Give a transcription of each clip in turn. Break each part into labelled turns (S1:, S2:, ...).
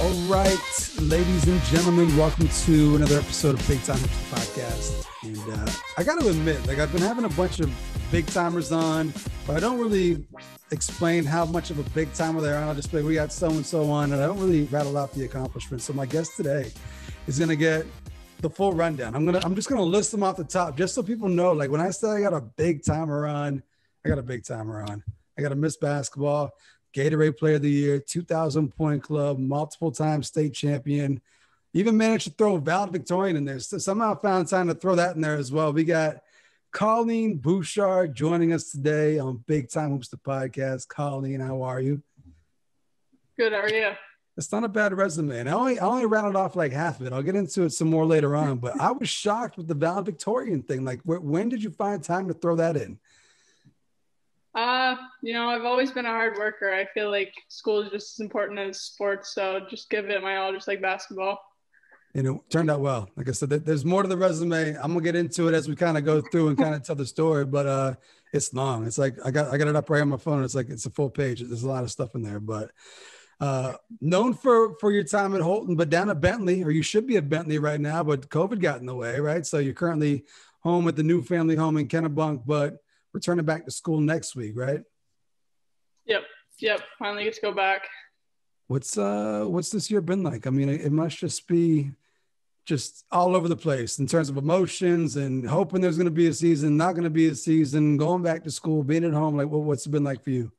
S1: All right, ladies and gentlemen, welcome to another episode of Big Time Hipster Podcast. And I got to admit, like I've been having a bunch of big timers on, but I don't really explain how much of a big timer they are. I'll just say we got so and so on, and I don't really rattle out the accomplishments. So my guest today is going to get the full rundown. I'm just gonna list them off the top, just so people know. Like when I say I got a big timer on, I got a big timer on. I got a Miss Basketball, Gatorade Player of the Year, 2,000 point club, multiple time state champion, even managed to throw valedictorian in there. So somehow found time to throw that in there as well. We got Kolleen Bouchard joining us today on Big Time Hipster Podcast. Kolleen, how are you?
S2: Good, how are you?
S1: It's not a bad resume. And I only rounded off like half of it. I'll get into it some more later on, but I was shocked with the valedictorian thing. Like, when did you find time to throw that in?
S2: I've always been a hard worker. I feel like school is just as important as sports, so just give it my all, just like basketball.
S1: And it turned out well. Like I said, there's more to the resume. I'm gonna get into it as we kind of go through and kind of tell the story, but it's long. It's like I got it up right on my phone. It's like it's a full page. There's a lot of stuff in there, but known for your time at Holton, but down at Bentley, or you should be at Bentley right now, but COVID got in the way, right? So you're currently home at the new family home in Kennebunk, but returning back to school next week, right?
S2: Yep. Finally get to go back.
S1: What's this year been like? I mean, it must just be just all over the place in terms of emotions and hoping there's going to be a season, not going to be a season, going back to school, being at home. Like, what's it been like for you?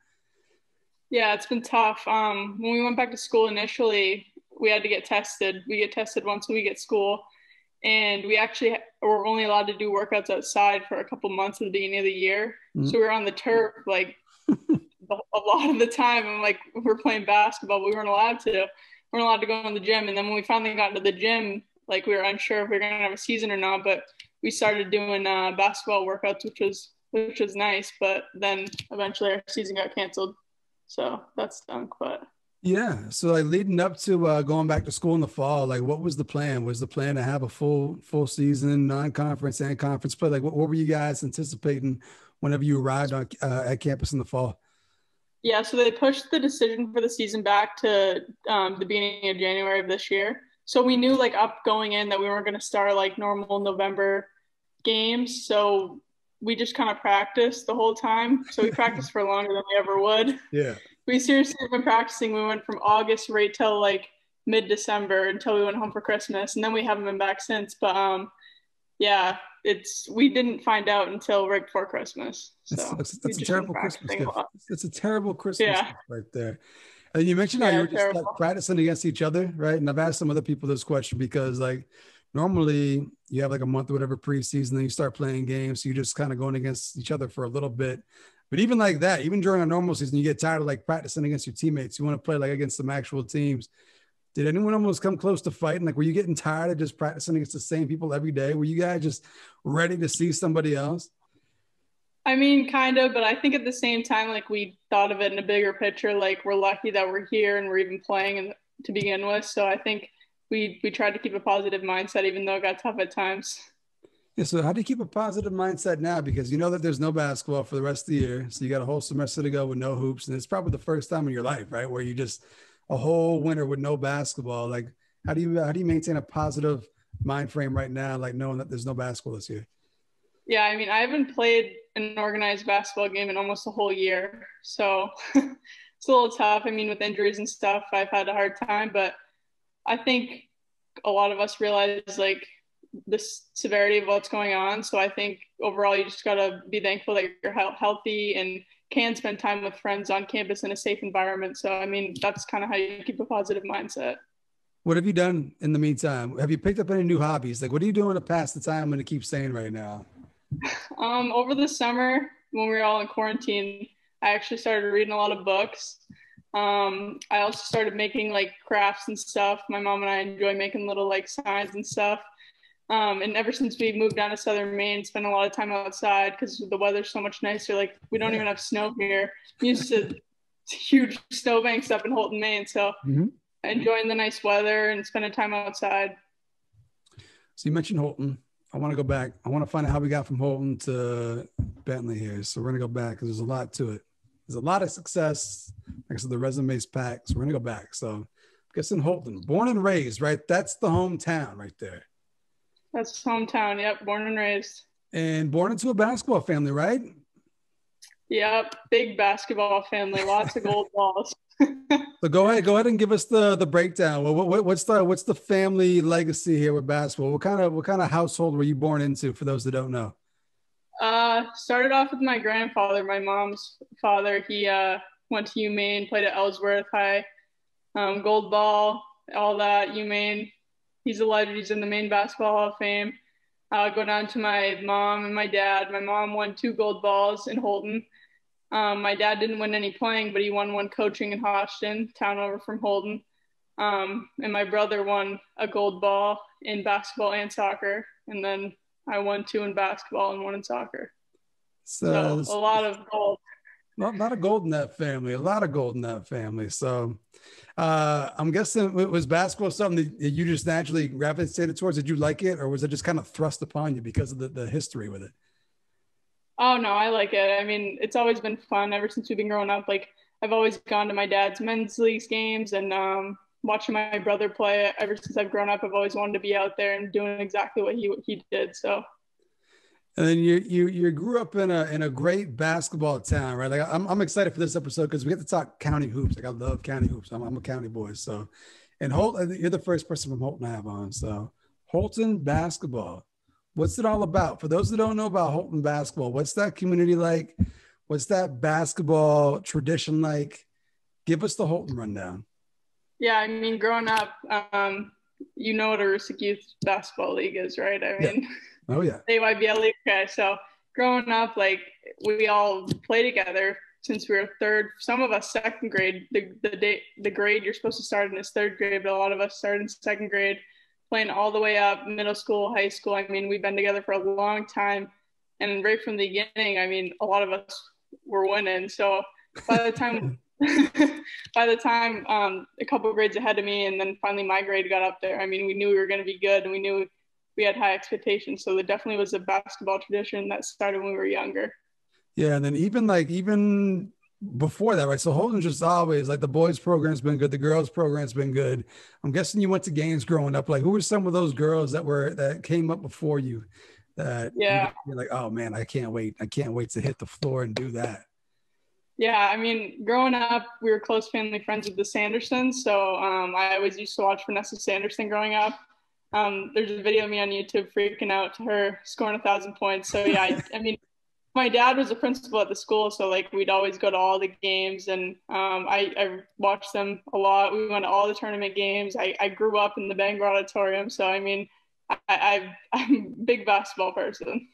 S2: Yeah, it's been tough. When we went back to school initially, we had to get tested. We get tested once a week at school, and we actually were only allowed to do workouts outside for a couple months at the beginning of the year. Mm-hmm. So we were on the turf like a lot of the time, and like we're playing basketball, but we weren't allowed to. We weren't allowed to go in the gym. And then when we finally got into the gym, like we were unsure if we were going to have a season or not, but we started doing basketball workouts, which was nice. But then eventually our season got canceled. So that stunk, but
S1: yeah. So like leading up to going back to school in the fall, like what was the plan? Was the plan to have a full season, non-conference and conference play? Like what were you guys anticipating whenever you arrived on at campus in the fall?
S2: Yeah, so they pushed the decision for the season back to the beginning of January of this year. So we knew like up going in that we weren't going to start like normal November games. So we just kind of practiced the whole time. So we practiced for longer than we ever would.
S1: Yeah. We
S2: seriously have been practicing. We went from August right till like mid-December until we went home for Christmas. And then we haven't been back since. But yeah, we didn't find out until right before Christmas. So
S1: that's a terrible Christmas gift. It's a terrible Christmas gift right there. And you mentioned how you were just like practicing against each other, right? And I've asked some other people this question because like normally you have like a month or whatever preseason, then you start playing games. So you're just kind of going against each other for a little bit. But even like that, even during a normal season, you get tired of like practicing against your teammates. You want to play like against some actual teams. Did anyone almost come close to fighting? Like, were you getting tired of just practicing against the same people every day? Were you guys just ready to see somebody else?
S2: I mean, kind of, but I think at the same time, like we thought of it in a bigger picture, like we're lucky that we're here and we're even playing to begin with. So I think we tried to keep a positive mindset, even though it got tough at times.
S1: Yeah. So how do you keep a positive mindset now? Because you know that there's no basketball for the rest of the year. So you got a whole semester to go with no hoops. And it's probably the first time in your life, right? Where you just a whole winter with no basketball. Like, how do you maintain a positive mind frame right now? Like knowing that there's no basketball this year?
S2: Yeah. I mean, I haven't played an organized basketball game in almost a whole year. So it's a little tough. I mean, with injuries and stuff, I've had a hard time, but I think a lot of us realize like the severity of what's going on. So I think overall you just got to be thankful that you're healthy and can spend time with friends on campus in a safe environment. So, I mean, that's kind of how you keep a positive mindset.
S1: What have you done in the meantime? Have you picked up any new hobbies? Like, what are you doing to pass the time? I'm going to keep saying right now.
S2: Over the summer when we were all in quarantine, I actually started reading a lot of books. I also started making like crafts and stuff. My mom and I enjoy making little like signs and stuff. And ever since we moved down to Southern Maine, spent a lot of time outside because the weather's so much nicer. Like we don't even have snow here. We used to huge snowbanks up in Holton, Maine. So enjoying the nice weather and spending time outside.
S1: So you mentioned Holton. I want to go back. I want to find out how we got from Holton to Bentley here. So we're going to go back because there's a lot to it. There's a lot of success. Like I said, the resume's packed. So we're going to go back. So Guess in Holton, born and raised, right? That's the hometown right there.
S2: That's hometown. Yep. Born and raised.
S1: And born into a basketball family, right?
S2: Yep. Big basketball family. Lots of gold balls.
S1: So go ahead and give us the breakdown. What's the family legacy here with basketball? What kind of household were you born into, for those that don't know?
S2: Started off with my grandfather, my mom's father. He went to UMaine, played at Ellsworth High, gold ball, all that. UMaine. He's a legend. He's in the Maine Basketball Hall of Fame. Go down to my mom and my dad. My mom won 2 gold balls in Holton. My dad didn't win any playing, but he won 1 coaching in Hodgson, town over from Holton. And my brother won a gold ball in basketball and soccer. And then I won 2 in basketball and 1 in soccer. So a lot of gold.
S1: A lot of gold in that family. A lot of gold in that family. So I'm guessing it was basketball something that you just naturally gravitated towards. Did you like it, or was it just kind of thrust upon you because of the history with it?
S2: Oh, no, I like it. I mean, it's always been fun ever since we've been growing up. Like, I've always gone to my dad's men's leagues games and watching my brother play. Ever since I've grown up, I've always wanted to be out there and doing exactly what he did. So.
S1: And then you grew up in a great basketball town, right? Like I'm excited for this episode because we get to talk county hoops. Like I love county hoops. I'm a county boy. So, and Holton, you're the first person from Holton I have on. So, Holton basketball. What's it all about? For those that don't know about Holton basketball, what's that community like? What's that basketball tradition like? Give us the Holton rundown.
S2: Yeah, I mean, growing up, you know what a Rustic Youth Basketball League is, right? I mean,
S1: oh yeah,
S2: AYBL League. Okay, so growing up, like we all play together since we were 3rd. Some of us 2nd grade. The grade you're supposed to start in is 3rd grade, but a lot of us started in 2nd grade. Playing all the way up, middle school, high school. I mean, we've been together for a long time. And right from the beginning, I mean, a lot of us were winning. So by the time a couple of grades ahead of me, and then finally my grade got up there, I mean, we knew we were going to be good, and we knew we had high expectations. So there definitely was a basketball tradition that started when we were younger.
S1: Yeah, and then even before that, right? So Holton's just always like the boys program's been good, the girls program's been good. I'm guessing you went to games growing up. Like, who were some of those girls that came up before you that you're like, oh man, I can't wait to hit the floor and do that?
S2: Yeah, I mean, growing up, we were close family friends with the Sandersons. So I always used to watch Vanessa Sanderson growing up. There's a video of me on YouTube freaking out to her scoring 1,000 points. So yeah, I mean, my dad was a principal at the school, so like we'd always go to all the games, and I watched them a lot. We went to all the tournament games. I grew up in the Bangor Auditorium, so I mean, I'm a big basketball person.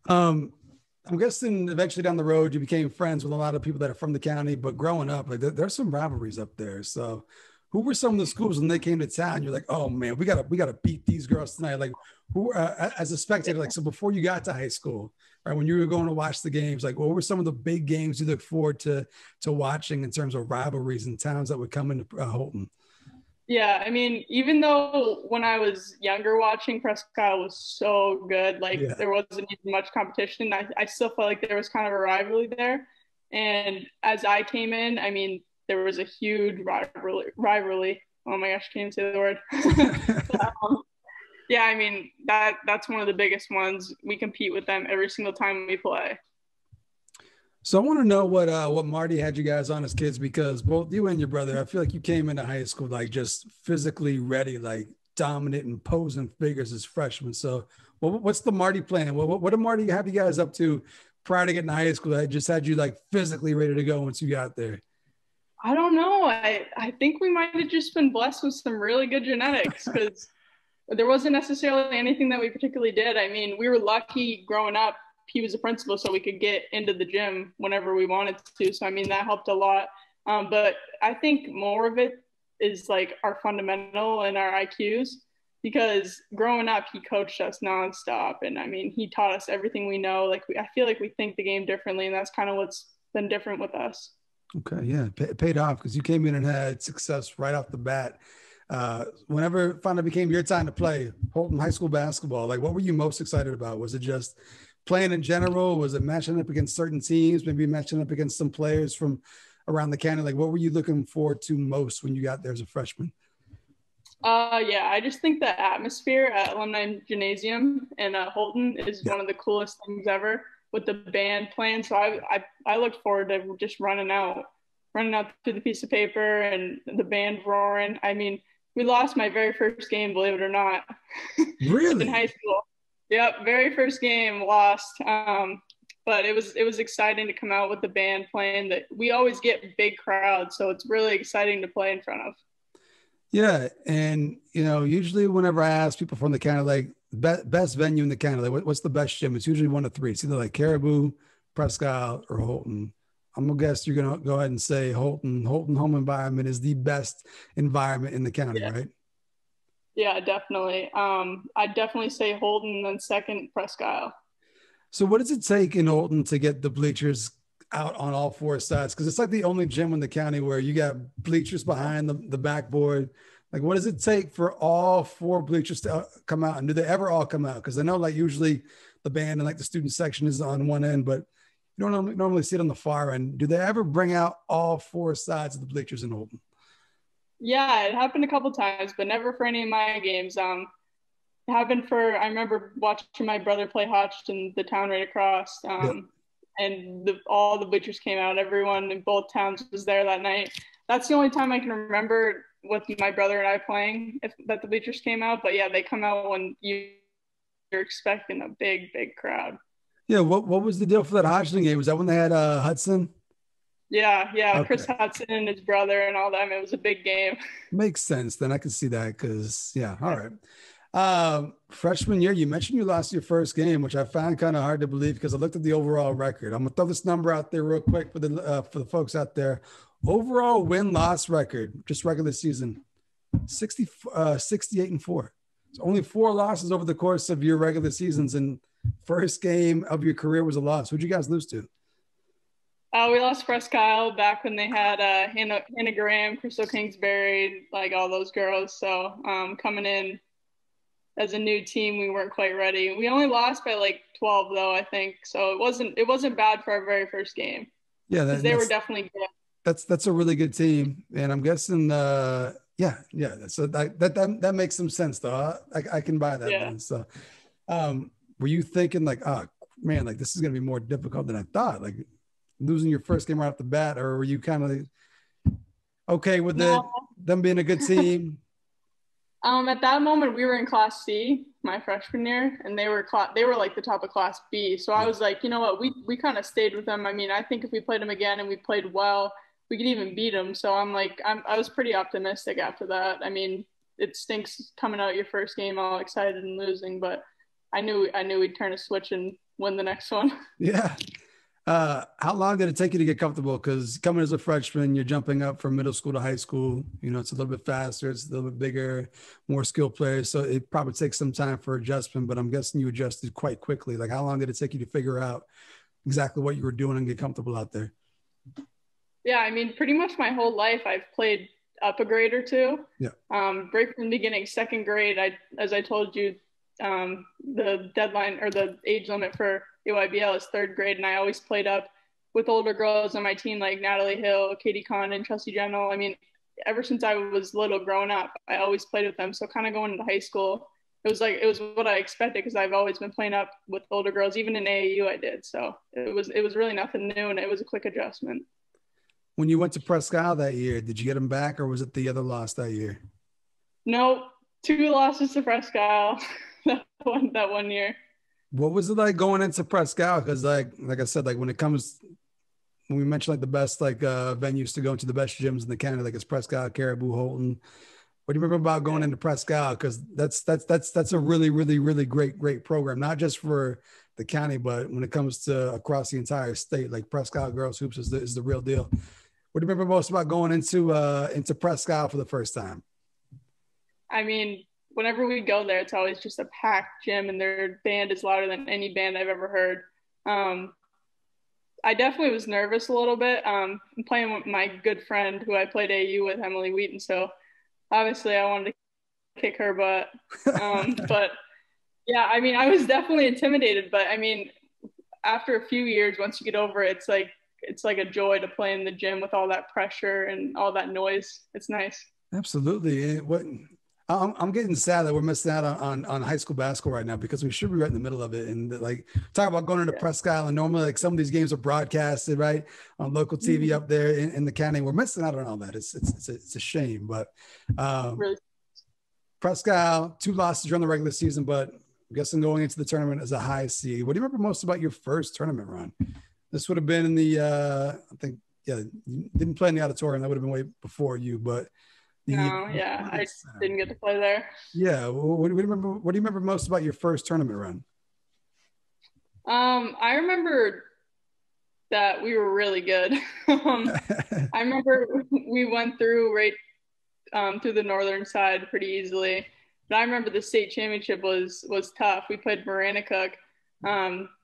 S1: I'm guessing eventually down the road you became friends with a lot of people that are from the county, but growing up, like there's some rivalries up there. So, who were some of the schools when they came to town? You're like, oh man, we gotta beat these girls tonight. Like, who as a spectator, like, so before you got to high school, right, when you were going to watch the games, like what were some of the big games you look forward to watching in terms of rivalries and towns that would come into Holton?
S2: Yeah, I mean, even though when I was younger watching, Presque Isle was so good, like there wasn't even much competition. I still felt like there was kind of a rivalry there. And as I came in, I mean, there was a huge rivalry. Oh my gosh, I can't even say the word. Yeah, I mean, that's one of the biggest ones. We compete with them every single time we play.
S1: So I want to know what Marty had you guys on as kids, because both you and your brother, I feel like you came into high school like just physically ready, like dominant and posing figures as freshmen. So what's the Marty plan? What did Marty have you guys up to prior to getting to high school that just had you like physically ready to go once you got there?
S2: I don't know. I think we might have just been blessed with some really good genetics, because there wasn't necessarily anything that we particularly did. I mean, we were lucky growing up. He was a principal, so we could get into the gym whenever we wanted to. So, I mean, that helped a lot. But I think more of it is like our fundamental and our IQs, because growing up, he coached us nonstop. And I mean, he taught us everything we know. Like, I feel like we think the game differently, and that's kind of what's been different with us.
S1: Okay. Yeah. It paid off because you came in and had success right off the bat. Whenever it finally became your time to play Holton high school basketball, like what were you most excited about? Was it just playing in general? Was it matching up against certain teams, maybe matching up against some players from around the county? Like, what were you looking forward to most when you got there as a freshman?
S2: Yeah, I just think the atmosphere at Alumni Gymnasium in Holton is one of the coolest things ever with the band playing. So I look forward to just running out to the piece of paper and the band roaring. I mean, we lost my very first game, believe it or not,
S1: Really?
S2: in high school. Yep, very first game lost. But it was exciting to come out with the band playing. That we always get big crowds, so it's really exciting to play in front of.
S1: Yeah, and usually whenever I ask people from the county, like best venue in the county, like what's the best gym? It's usually one of three. It's either like Caribou, Presque Isle, or Holton. I'm gonna guess you're gonna go ahead and say Holton. Holton home environment is the best environment in the county,
S2: Yeah.
S1: right?
S2: Yeah, definitely. I'd definitely say Holton, and then second Presque Isle.
S1: So what does it take in Holton to get the bleachers out on all four sides? Because it's like the only gym in the county where you got bleachers behind the backboard. Like, what does it take for all four bleachers to come out? And do they ever all come out? Because I know, like, usually the band and like the student section is on one end, but you don't normally see it on the far end. Do they ever bring out all four sides of the bleachers in Holton?
S2: Yeah, it happened a couple times, but never for any of my games. It happened I remember watching my brother play Hotch in the town right across.
S1: Yeah.
S2: And all the bleachers came out. Everyone in both towns was there that night. That's the only time I can remember with my brother and I playing that the bleachers came out. But yeah, they come out when you're expecting a big, big crowd.
S1: Yeah. What was the deal for that Hodgson game? Was that when they had Hudson?
S2: Yeah.
S1: Okay.
S2: Chris Hudson and his brother and all that. It was a big game.
S1: Makes sense. Then I can see that because, yeah. All right. Freshman year, you mentioned you lost your first game, which I found kind of hard to believe because I looked at the overall record. I'm gonna throw this number out there real quick for the folks out there. Overall win-loss record, just regular season, 68-4. So only 4 losses over the course of your regular seasons, and first game of your career was a loss. Who'd you guys lose to?
S2: We lost Presque Isle back when they had Hannah Graham, Crystal Kingsbury, like all those girls. So coming in as a new team, we weren't quite ready. We only lost by like 12 though, I think. So it wasn't bad for our very first game.
S1: Yeah,
S2: because they were definitely good.
S1: That's a really good team, and I'm guessing yeah. So that makes some sense though. I can buy that.
S2: Yeah.
S1: One. So, were you thinking like, oh man, like this is gonna be more difficult than I thought, like losing your first game right off the bat, or were you kind of okay with them being a good team?
S2: At that moment, we were in Class C my freshman year, and they were like the top of Class B. So I was like, you know what, we kind of stayed with them. I mean, I think if we played them again and we played well, we could even beat them. So I was pretty optimistic after that. I mean, it stinks coming out your first game all excited and losing, but I knew we'd turn a switch and win the next one.
S1: Yeah. How long did it take you to get comfortable? Because coming as a freshman, you're jumping up from middle school to high school. It's a little bit faster, it's a little bit bigger, more skilled players. So it probably takes some time for adjustment, but I'm guessing you adjusted quite quickly. Like, how long did it take you to figure out exactly what you were doing and get comfortable out there?
S2: Yeah, I mean, pretty much my whole life, I've played up a grade or two.
S1: Yeah.
S2: Right from the beginning, second grade, as I told you, the deadline or the age limit for AYBL is third grade, and I always played up with older girls on my team like Natalie Hill, Katie Condon, Chelsea General. I mean, ever since I was little growing up, I always played with them. So kind of going into high school, it was what I expected because I've always been playing up with older girls. Even in AAU, I did. So it was really nothing new, and it was a quick adjustment.
S1: When you went to Presque Isle that year, did you get them back, or was it the other loss that year?
S2: No, 2 losses to Presque Isle that one year.
S1: What was it like going into Presque Isle? Because like I said, like when we mentioned like the best venues to go into, the best gyms in the county, like it's Presque Isle, Caribou, Holton. What do you remember about going into Presque Isle? Because that's a really, really, really great program, not just for the county, but when it comes to across the entire state. Like Presque Isle girls hoops is the real deal. What do you remember most about going into Presque Isle for the first time?
S2: I mean, whenever we go there, it's always just a packed gym, and their band is louder than any band I've ever heard. I definitely was nervous a little bit. I'm playing with my good friend who I played AU with, Emily Wheaton. So obviously I wanted to kick her butt. But yeah, I mean, I was definitely intimidated, but I mean, after a few years, once you get over it, it's like it's like a joy to play in the gym with all that pressure and all that noise. It's nice.
S1: Absolutely. I'm getting sad that we're missing out on high school basketball right now because we should be right in the middle of it. And like talk about going into Presque Isle, and normally like some of these games are broadcasted right on local TV up there in the county. We're missing out on all that. It's a shame, but
S2: Really?
S1: Presque Isle, 2 losses during the regular season, but I'm guessing going into the tournament as a high seed. What do you remember most about your first tournament run? This would have been in the I think you didn't play in the auditorium. That would have been way before you, but
S2: I didn't get to play there.
S1: Yeah. What do you remember? What do you remember most about your first tournament run?
S2: I remember that we were really good. I remember we went through through the northern side pretty easily. But I remember the state championship was tough. We played Maranacook.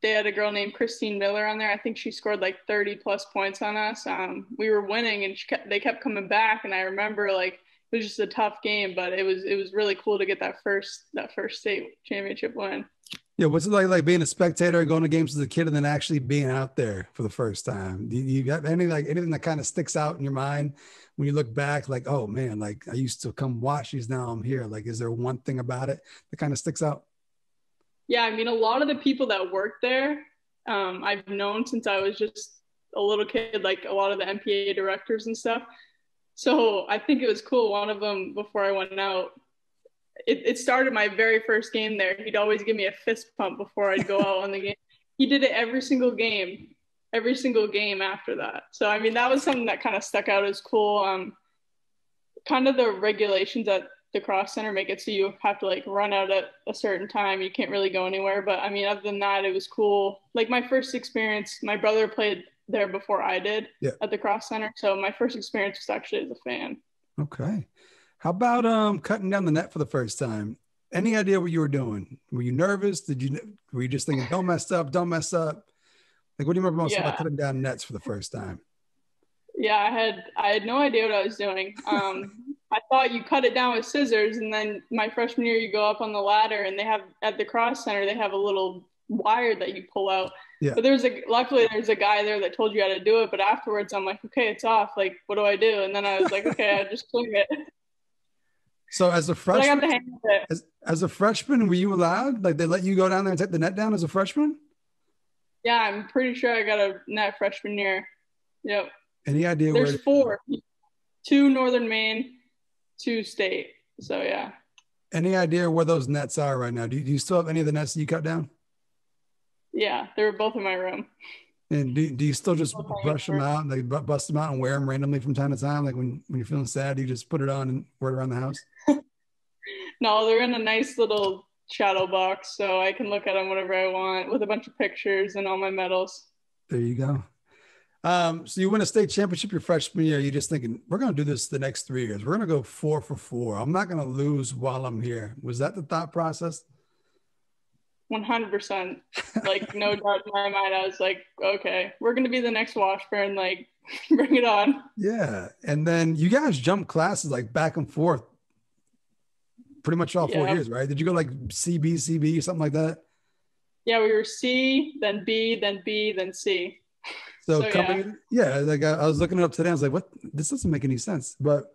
S2: They had a girl named Christine Miller on there. I think she scored like 30 plus points on us. We were winning and they kept coming back. And I remember like it was just a tough game, but it was really cool to get that first state championship win. Yeah,
S1: what's it like being a spectator and going to games as a kid and then actually being out there for the first time? Do you got anything that kind of sticks out in your mind when you look back, like, oh man, like I used to come watch these, now I'm here? Like, is there one thing about it that kind of sticks out?
S2: Yeah, I mean, a lot of the people that work there, I've known since I was just a little kid, like a lot of the MPA directors and stuff. So I think it was cool. One of them, before I went out, it started my very first game there. He'd always give me a fist pump before I'd go out on the game. He did it every single game after that. So, I mean, that was something that kind of stuck out as cool. Kind of the regulations at the cross center make it so you have to like run out at a certain time. You can't really go anywhere. But I mean, other than that, it was cool. Like my first experience, my brother played there before I did at the cross center. So my first experience was actually as a fan.
S1: Okay. How about cutting down the net for the first time? Any idea what you were doing? Were you nervous? Were you just thinking, don't mess up? Like, what do you remember most about cutting down nets for the first time?
S2: Yeah, I had no idea what I was doing. I thought you cut it down with scissors, and then my freshman year, you go up on the ladder, and they have at the cross center, they have a little wire that you pull out. Yeah. But luckily there's a guy there that told you how to do it. But afterwards, I'm like, okay, it's off. Like, what do I do? And then I was like, okay, I just swing it.
S1: So as a freshman, I got the hang of it. As a freshman, were you allowed? Like, they let you go down there and take the net down as a freshman?
S2: Yeah, I'm pretty sure I got a net freshman year. Yep.
S1: Any idea
S2: There's 4, 2 Northern Maine, 2 state. So yeah.
S1: Any idea where those nets are right now? Do you still have any of the nets that you cut down?
S2: Yeah, they were both in my room.
S1: And do you still just brush them out, like bust them out and wear them randomly from time to time? Like when you're feeling sad, you just put it on and wear it around the house?
S2: No, they're in a nice little shadow box, so I can look at them whenever I want with a bunch of pictures and all my medals.
S1: There you go. So you win a state championship your freshman year. You're just thinking, we're going to do this the next 3 years. We're going to go 4 for 4. I'm not going to lose while I'm here. Was that the thought process?
S2: 100%. Like, no doubt in my mind. I was like, okay, we're going to be the next Washburn. Like, bring it on.
S1: Yeah. And then you guys jumped classes like back and forth pretty much all 4 years, right? Did you go like CB, something like that?
S2: Yeah, we were C, then B, then B, then C.
S1: So coming, like I was looking it up today. I was like, what? This doesn't make any sense. But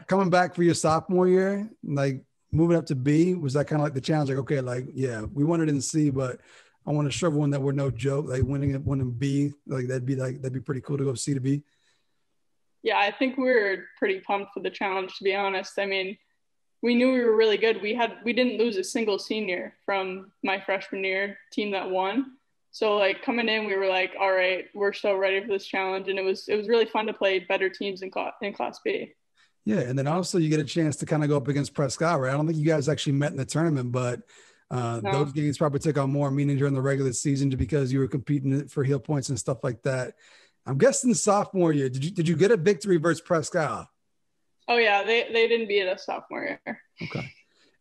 S1: coming back for your sophomore year, like moving up to B, was that kind of like the challenge? Like, okay, like, yeah, we wanted in C, but I want to show everyone that we're no joke. Like winning B, like that'd be pretty cool to go C to B.
S2: Yeah, I think we were pretty pumped for the challenge, to be honest. I mean, we knew we were really good. We didn't lose a single senior from my freshman year team that won. So like coming in, we were like, all right, we're so ready for this challenge. And it was really fun to play better teams in Class B.
S1: Yeah. And then also you get a chance to kind of go up against Presque Isle, right? I don't think you guys actually met in the tournament, but those games probably took on more meaning during the regular season because you were competing for heel points and stuff like that. I'm guessing sophomore year, did you get a victory versus Presque Isle?
S2: Oh yeah, they didn't beat us sophomore year.
S1: Okay.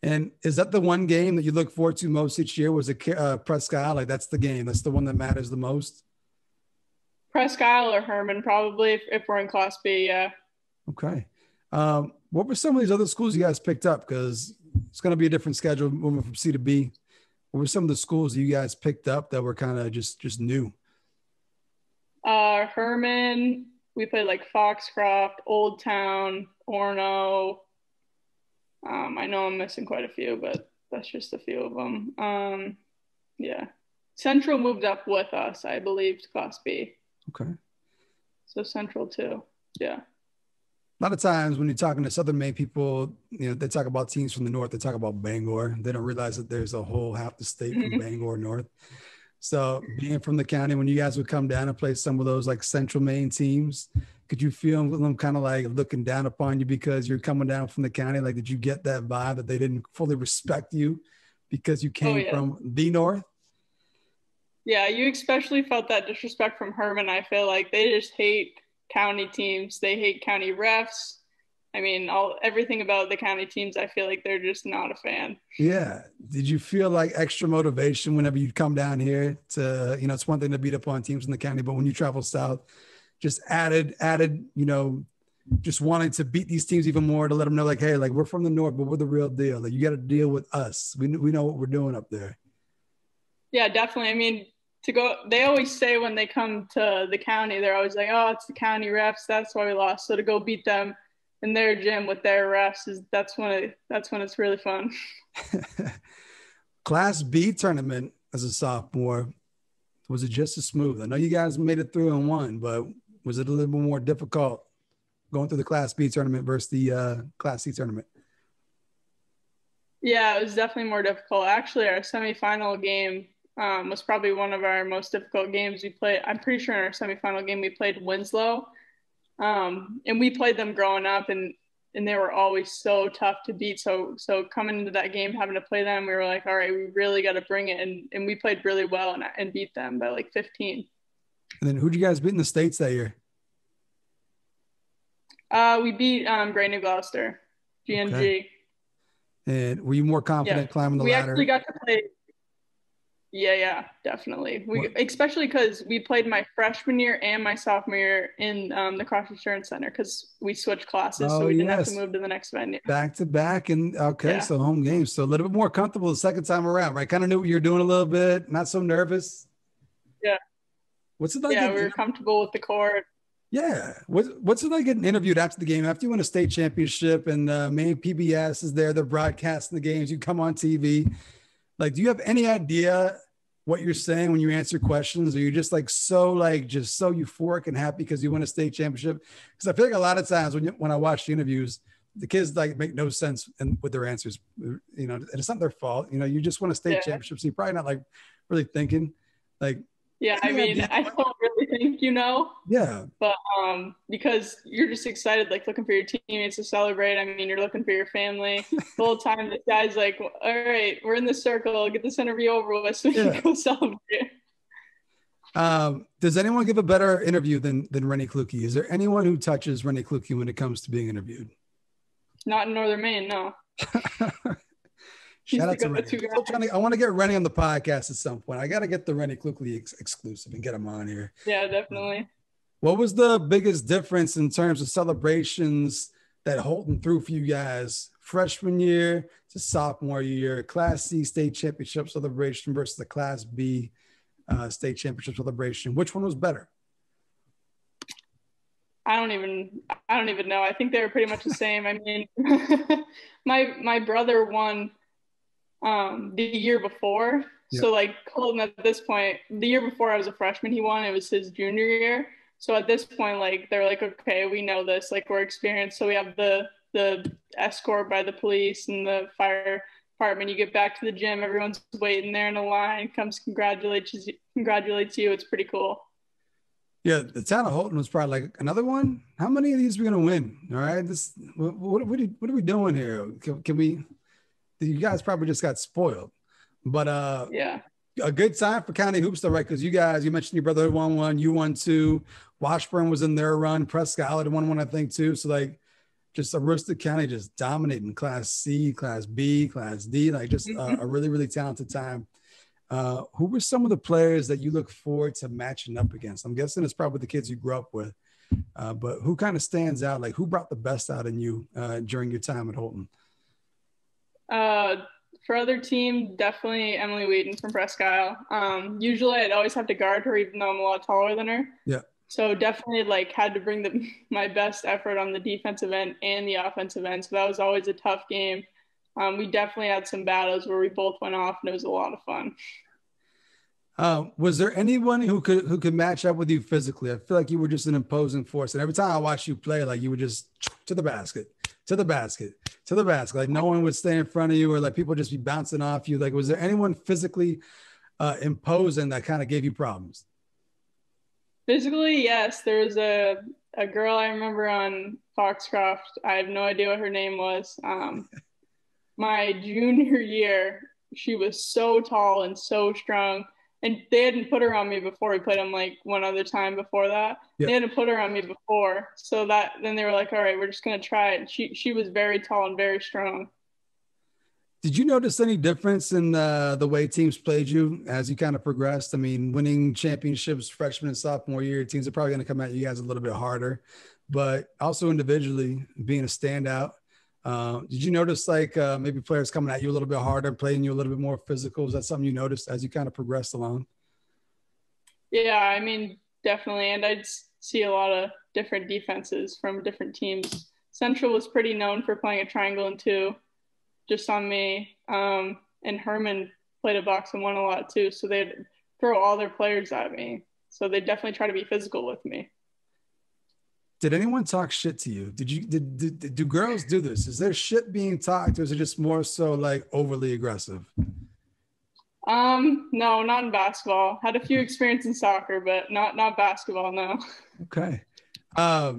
S1: And is that the one game that you look forward to most each year? Was it Presque Isle? Like that's the game. That's the one that matters the most?
S2: Presque Isle or Herman, probably, if we're in Class B, yeah.
S1: Okay. What were some of these other schools you guys picked up? Because it's going to be a different schedule moving from C to B. What were some of the schools you guys picked up that were kind of just new?
S2: Herman, we played like Foxcroft, Old Town, Orno. I know I'm missing quite a few, but that's just a few of them. Yeah. Central moved up with us, I believe, to Class B.
S1: Okay.
S2: So Central too. Yeah.
S1: A lot of times when you're talking to Southern Maine people, they talk about teams from the north. They talk about Bangor. They don't realize that there's a whole half the state from Bangor north. So being from the county, when you guys would come down and play some of those like Central Maine teams, could you feel them kind of like looking down upon you because you're coming down from the county? Like, did you get that vibe that they didn't fully respect you because you came from the north?
S2: Yeah, you especially felt that disrespect from Herman. I feel like they just hate county teams. They hate county refs. I mean, everything about the county teams, I feel like they're just not a fan.
S1: Yeah. Did you feel like extra motivation whenever you come down here to, it's one thing to beat up on teams in the county, but when you travel south, just added, just wanting to beat these teams even more to let them know like, hey, like we're from the north, but we're the real deal. Like you got to deal with us. We know what we're doing up there.
S2: Yeah, definitely. I mean, they always say when they come to the county, they're always like, oh, it's the county refs. That's why we lost. So to go beat them in their gym with their refs that's when it's really fun.
S1: Class B tournament as a sophomore, was it just as smooth? I know you guys made it through and won, but was it a little bit more difficult going through the Class B tournament versus the Class C tournament?
S2: Yeah, it was definitely more difficult. Actually, our semifinal game was probably one of our most difficult games we played. I'm pretty sure in our semifinal game we played Winslow, and we played them growing up, and they were always so tough to beat. So coming into that game, having to play them, we were like, all right, we really got to bring it, and we played really well and beat them by like 15.
S1: And then who'd you guys beat in the States that year?
S2: We beat Great New Gloucester, GNG.
S1: Okay. And were you more confident climbing the ladder?
S2: We actually got to play. Yeah, definitely. Especially because we played my freshman year and my sophomore year in the Cross Insurance Center because we switched classes, so we didn't have to move to the next venue.
S1: Back to back, and so home games. So a little bit more comfortable the second time around, right? Kind of knew what you were doing a little bit, not so nervous.
S2: Yeah.
S1: What's it like?
S2: Yeah, we were comfortable with the court.
S1: Yeah. What's it like getting interviewed after the game? After you win a state championship and Maine PBS is there, they're broadcasting the games, you come on TV. Like, do you have any idea what you're saying when you answer questions? Or you're just so euphoric and happy because you won a state championship? Because I feel like a lot of times when I watch the interviews, the kids make no sense with their answers, and it's not their fault. You just won a state championship, so you're probably not really thinking
S2: Yeah, I mean, I don't really think
S1: Yeah.
S2: But because you're just excited, looking for your teammates to celebrate. I mean, you're looking for your family. The whole time, this guy's like, all right, we're in the circle. Get this interview over with so we can go celebrate.
S1: Does anyone give a better interview than Rennie Kluge? Is there anyone who touches Rennie Kluge when it comes to being interviewed?
S2: Not in Northern Maine, no.
S1: Shout out to Rennie. I want to get Rennie on the podcast at some point. I got to get the Rennie Kluge exclusive and get him on here.
S2: Yeah, definitely.
S1: What was the biggest difference in terms of celebrations that Holton threw for you guys freshman year to sophomore year, Class C state championship celebration versus the Class B state championship celebration? Which one was better?
S2: I don't even know. I think they were pretty much the same. I mean, my brother won the year before. Yep. So Colton at this point, the year before I was a freshman, he won. It was his junior year. So at this point, they're like, okay, we know this, we're experienced. So we have the escort by the police and the fire department. You get back to the gym, everyone's waiting there in a line, comes congratulates you. It's pretty cool.
S1: Yeah, the town of Holton was probably another one. How many of these are we gonna win? All right, what are we doing here? Can we? You guys probably just got spoiled, but
S2: yeah,
S1: a good time for county hoops though, right? Because you mentioned your brother won one, you won two. Washburn was in their run. Prescott had won one, I think, too. So just Aroostook County just dominating Class C, Class B, Class D, a really, really talented time. Who were some of the players that you look forward to matching up against? I'm guessing it's probably the kids you grew up with, but who kind of stands out? Who brought the best out in you during your time at Holton?
S2: For other team, definitely Emily Wheaton from Presque Isle. Usually I'd always have to guard her even though I'm a lot taller than her.
S1: Yeah.
S2: So definitely like had to bring my best effort on the defensive end and the offensive end. So that was always a tough game. We definitely had some battles where we both went off and it was a lot of fun.
S1: Was there anyone who could match up with you physically? I feel like you were just an imposing force. And every time I watched you play, like you were just to the basket, to the basket, to the basket. Like no one would stay in front of you, or like people would just be bouncing off you. Like, was there anyone physically imposing that kind of gave you problems?
S2: Physically, yes. There was a girl I remember on Foxcroft. I have no idea what her name was. My junior year, she was so tall and so strong. And they hadn't put her on me before. We played them like one other time before that. Yep. They hadn't put her on me before. So then they were like, all right, we're just going to try it. And she was very tall and very strong.
S1: Did you notice any difference in the way teams played you as you kind of progressed? I mean, winning championships freshman and sophomore year, teams are probably going to come at you guys a little bit harder, but also individually being a standout. Did you notice like maybe players coming at you a little bit harder, playing you a little bit more physical? Is that something you noticed as you kind of progressed along?
S2: Yeah, I mean, definitely. And I'd see a lot of different defenses from different teams. Central was pretty known for playing a triangle and two just on me. And Herman played a box and one a lot too. So they'd throw all their players at me. So they definitely try to be physical with me.
S1: Did anyone talk shit to you? Do girls do this? Is there shit being talked, or is it just more so like overly aggressive?
S2: No, not in basketball. Had a few experience in soccer, but not basketball, no.
S1: Okay. I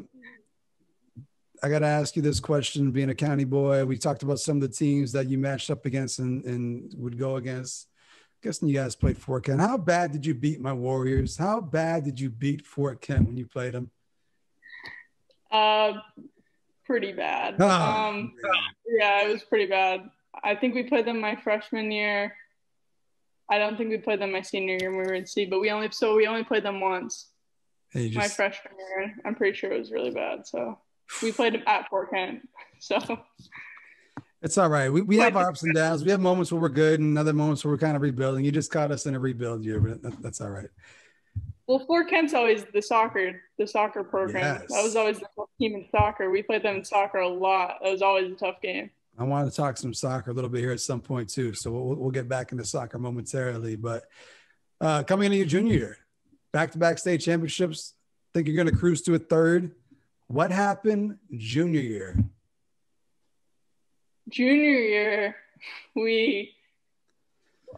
S1: got to ask you this question, being a county boy. We talked about some of the teams that you matched up against and would go against. I'm guessing you guys played Fort Kent. How bad did you beat my Warriors? How bad did you beat Fort Kent when you played them?
S2: Pretty bad.
S1: Oh,
S2: yeah, it was pretty bad. I think we played them my freshman year. I don't think we played them my senior year when we were in C, but we only played them once. My freshman year. I'm pretty sure it was really bad. So we played them at Fort Kent. So
S1: it's all right. We have our ups and downs. We have moments where we're good and other moments where we're kind of rebuilding. You just caught us in a rebuild year, but that's all right.
S2: Well, Fort Kent's always the soccer program. Yes. That was always the team in soccer. We played them in soccer a lot. It was always a tough game.
S1: I wanted to talk some soccer a little bit here at some point too. So we'll get back into soccer momentarily. But coming into your junior year, back-to-back state championships, think you're going to cruise to a third. What happened junior year?
S2: Junior year,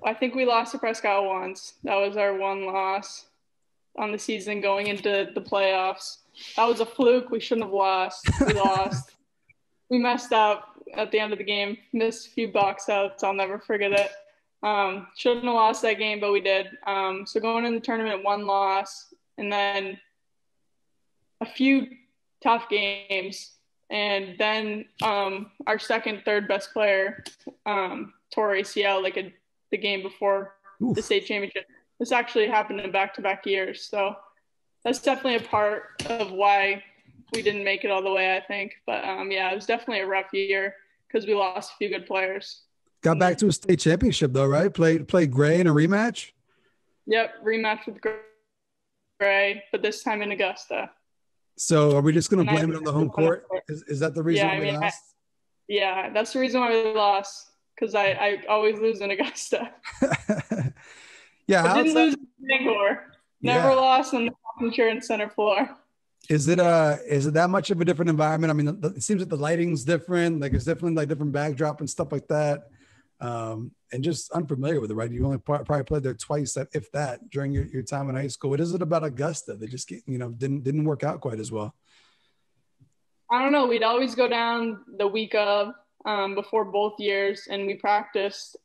S2: I think we lost to Presque Isle once. That was our one loss on the season going into the playoffs. That was a fluke. We shouldn't have lost. We lost. We messed up at the end of the game, missed a few box outs. I'll never forget it. Shouldn't have lost that game, but we did. So going in the tournament, one loss, and then a few tough games. And then our second, third best player tore ACL the game before the state championship. This actually happened in back-to-back years. So that's definitely a part of why we didn't make it all the way, I think. But, yeah, it was definitely a rough year because we lost a few good players.
S1: Got back to a state championship, though, right? Played Gray in a rematch?
S2: Yep, rematch with Gray, but this time in Augusta.
S1: So are we just going to blame it on the home court? Is that the reason we lost?
S2: Yeah, that's the reason why we lost, because I always lose in Augusta.
S1: Yeah,
S2: I didn't lose in Bangor. Never lost on the insurance center floor.
S1: Is it that much of a different environment? I mean, it seems that the lighting's different. Like it's definitely like different backdrop and stuff like that. And just unfamiliar with it, right? You only probably played there twice, if that, during your time in high school. What is it about Augusta that just didn't work out quite as well?
S2: I don't know. We'd always go down the week of before both years, and we practiced.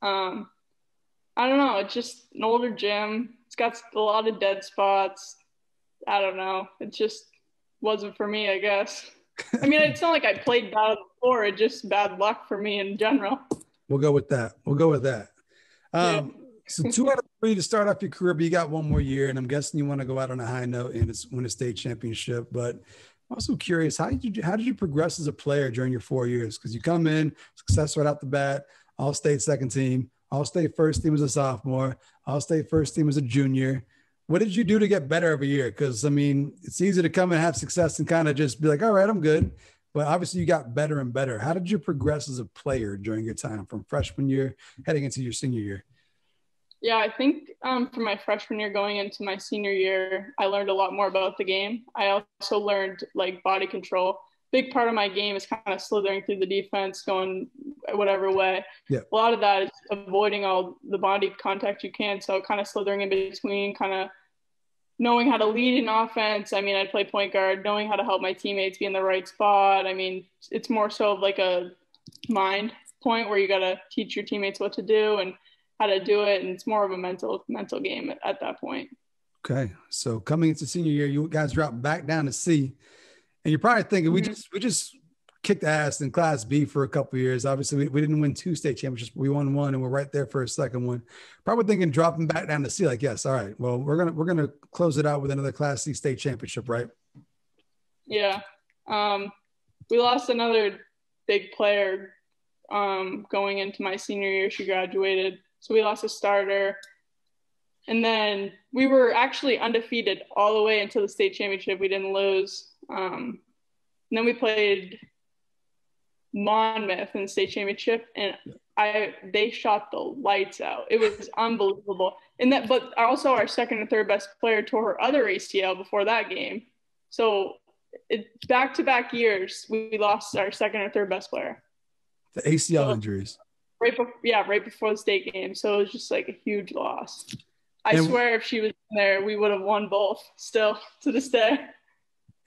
S2: I don't know. It's just an older gym. It's got a lot of dead spots. I don't know. It just wasn't for me, I guess. I mean, it's not like I played bad before. It's just bad luck for me in general.
S1: We'll go with that. So 2 out of 3 to start off your career, but you got one more year, and I'm guessing you want to go out on a high note and win a state championship. But I'm also curious, how did you progress as a player during your 4 years? Because you come in, success right out the bat, All-State second team, All-State first team as a sophomore, All-State first team as a junior. What did you do to get better every year? Because, I mean, it's easy to come and have success and kind of just be like, all right, I'm good. But obviously you got better and better. How did you progress as a player during your time from freshman year heading into your senior year?
S2: Yeah, I think from my freshman year going into my senior year, I learned a lot more about the game. I also learned like body control. Big part of my game is kind of slithering through the defense, going whatever way.
S1: Yeah.
S2: A lot of that is avoiding all the body contact you can. So kind of slithering in between, kind of knowing how to lead an offense. I mean, I play point guard, knowing how to help my teammates be in the right spot. I mean, it's more so of like a mind point where you got to teach your teammates what to do and how to do it. And it's more of a mental game at that point.
S1: Okay. So coming into senior year, you guys dropped back down to C. And you're probably thinking, we just kicked ass in Class B for a couple of years. Obviously, we didn't win 2 state championships. We won 1, and we're right there for a second one. Probably thinking dropping back down to C, like, yes, all right. Well, we're gonna close it out with another Class C state championship, right?
S2: Yeah. We lost another big player going into my senior year. She graduated, so we lost a starter. And then we were actually undefeated all the way until the state championship. We didn't lose. And then we played Monmouth in the state championship, and they shot the lights out. It was unbelievable. But also our second and third best player tore her other ACL before that game. So back-to-back years, we lost our second or third best player.
S1: The ACL injuries.
S2: Right before the state game. So it was just like a huge loss. I swear if she was in there, we would have won both still to this day.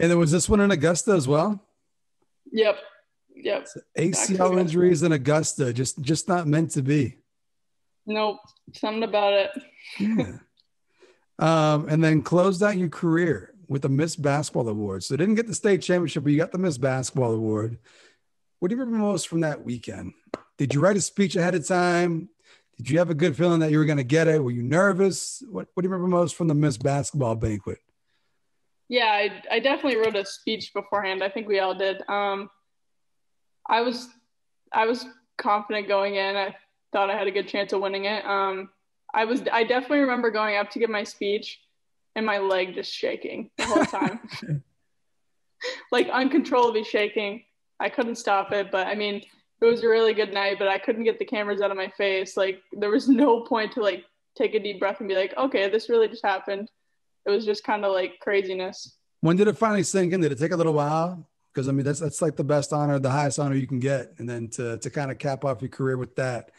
S2: And
S1: then was this one in Augusta as well?
S2: Yep.
S1: So ACL injuries in Augusta, just not meant to be.
S2: Nope. Something about it.
S1: Yeah. And then closed out your career with the Miss Basketball Award. So didn't get the state championship, but you got the Miss Basketball Award. What do you remember most from that weekend? Did you write a speech ahead of time? Did you have a good feeling that you were going to get it? Were you nervous? What do you remember most from the Miss Basketball banquet?
S2: Yeah, I definitely wrote a speech beforehand. I think we all did. I was confident going in. I thought I had a good chance of winning it. I definitely remember going up to give my speech and my leg just shaking the whole time. Like uncontrollably shaking. I couldn't stop it, but I mean, it was a really good night, but I couldn't get the cameras out of my face. Like there was no point to like take a deep breath and be like, okay, this really just happened. It was just kind of like craziness.
S1: When did it finally sink in? Did it take a little while? Because I mean, that's like the best honor, the highest honor you can get. And then to kind of cap off your career with that,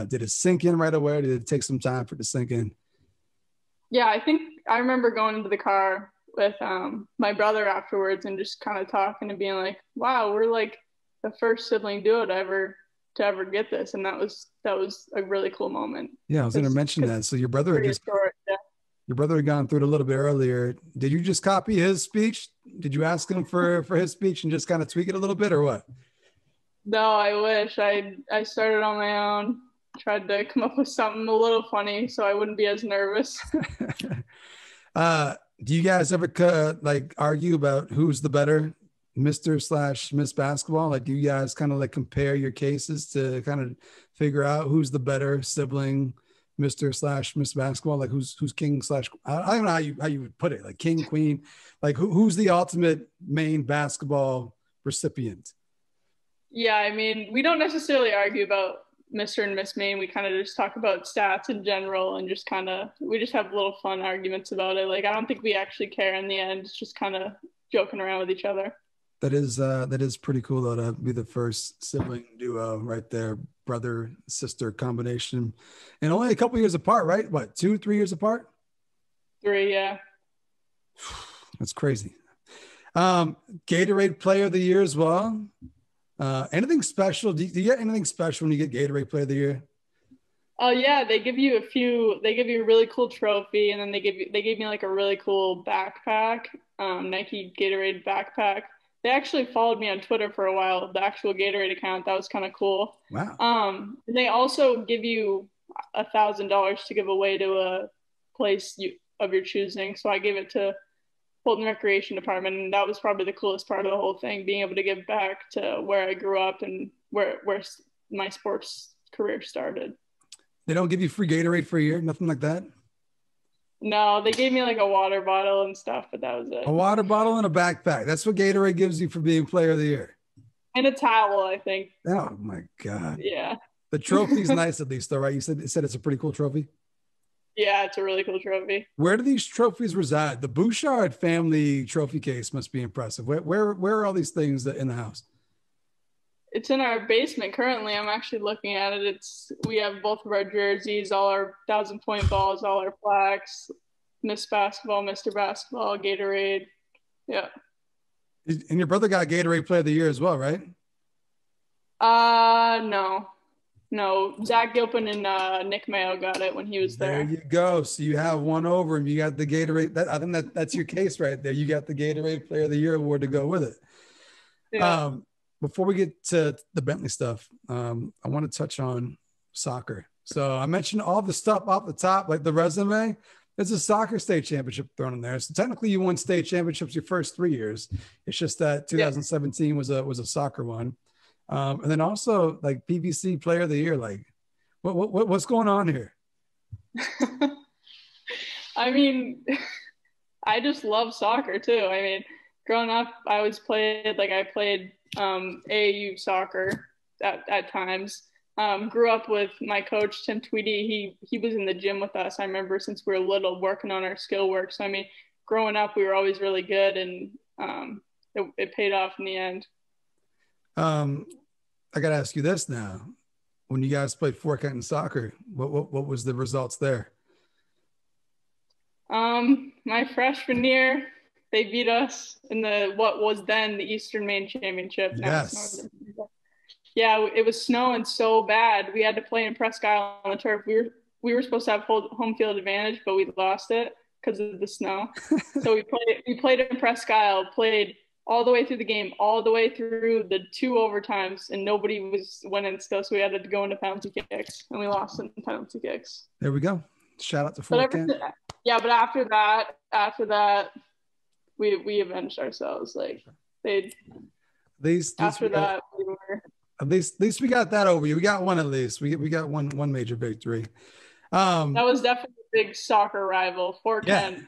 S1: did it sink in right away? Or did it take some time for it to sink in?
S2: Yeah, I think I remember going into the car with my brother afterwards and just kind of talking and being like, wow, we're like the first sibling duo to ever get this. And that was a really cool moment.
S1: Yeah, I was going to mention that. So your brother your brother had gone through it a little bit earlier. Did you just copy his speech? Did you ask him for his speech and just kind of tweak it a little bit or what?
S2: No, I wish. I started on my own, tried to come up with something a little funny so I wouldn't be as nervous.
S1: Do you guys ever like argue about who's the better Mr./Miss Basketball? Like, do you guys kind of like compare your cases to kind of figure out who's the better sibling, Mr./Miss Basketball? Like who's king / I don't know how you would put it, like king, queen, like who's the ultimate main basketball recipient?
S2: Yeah, I mean, we don't necessarily argue about Mr. and Miss Maine. We kind of just talk about stats in general and we just have little fun arguments about it. Like, I don't think we actually care in the end. It's just kind of joking around with each other.
S1: That is pretty cool though, to be the first sibling duo right there, brother sister combination, and only a couple years apart, right? What, 2-3 years apart?
S2: 3, yeah.
S1: That's crazy. Gatorade Player of the Year as well. Anything special? Do you get anything special when you get Gatorade Player of the Year?
S2: Oh yeah, they give you a really cool trophy, and then they gave me like a really cool backpack, Nike Gatorade backpack. They actually followed me on Twitter for a while, the actual Gatorade account. That was kind of cool.
S1: Wow.
S2: And they also give you $1,000 to give away to a place of your choosing. So I gave it to Fulton Recreation Department, and that was probably the coolest part of the whole thing, being able to give back to where I grew up and where my sports career started.
S1: They don't give you free Gatorade for a year, nothing like that?
S2: No, they gave me like a water bottle and stuff, but that was it.
S1: A water bottle and a backpack. That's what Gatorade gives you for being player of the year.
S2: And a towel, I think.
S1: Oh my God.
S2: Yeah.
S1: The trophy's nice at least, though, right? You said it's a pretty cool trophy.
S2: Yeah, it's a really cool trophy.
S1: Where do these trophies reside? The Bouchard family trophy case must be impressive. Where are all these things in the house?
S2: It's in our basement currently. I'm actually looking at it. We have both of our jerseys, all our 1,000-point balls, all our plaques, Miss Basketball, Mr. Basketball, Gatorade. Yeah.
S1: And your brother got Gatorade Player of the Year as well, right?
S2: No. Zach Gilpin and Nick Mayo got it when he was there.
S1: There you go. So you have one over him. You got the Gatorade. I think that's your case right there. You got the Gatorade Player of the Year award to go with it.
S2: Yeah.
S1: Before we get to the Bentley stuff, I want to touch on soccer. So I mentioned all the stuff off the top, like the resume. There's a soccer state championship thrown in there. So technically you won state championships your first 3 years. It's just that 2017 was a soccer one. And then also like PVC Player of the Year. Like what's going on here?
S2: I mean, I just love soccer too. I mean, growing up, I played AAU soccer at times. Grew up with my coach, Tim Tweedy. He was in the gym with us. I remember since we were little working on our skill work. So, I mean, growing up, we were always really good, and it paid off in the end.
S1: I got to ask you this now. When you guys played Fort Kenton soccer, what was the results there?
S2: My freshman year, they beat us in what was then the Eastern Maine Championship.
S1: Yes.
S2: Yeah, it was snowing so bad. We had to play in Presque Isle on the turf. We were supposed to have home field advantage, but we lost it because of the snow. So we played in Presque Isle, played all the way through the game, all the way through the 2 overtimes, and nobody was winning still. So we had to go into penalty kicks, and we lost in penalty kicks.
S1: There we go. Shout out to Fort Kent.
S2: Yeah, but after that, we avenged ourselves. Like
S1: at least we got that over. We got one at least. We got one major victory.
S2: That was definitely a big soccer rival. Fort Kent.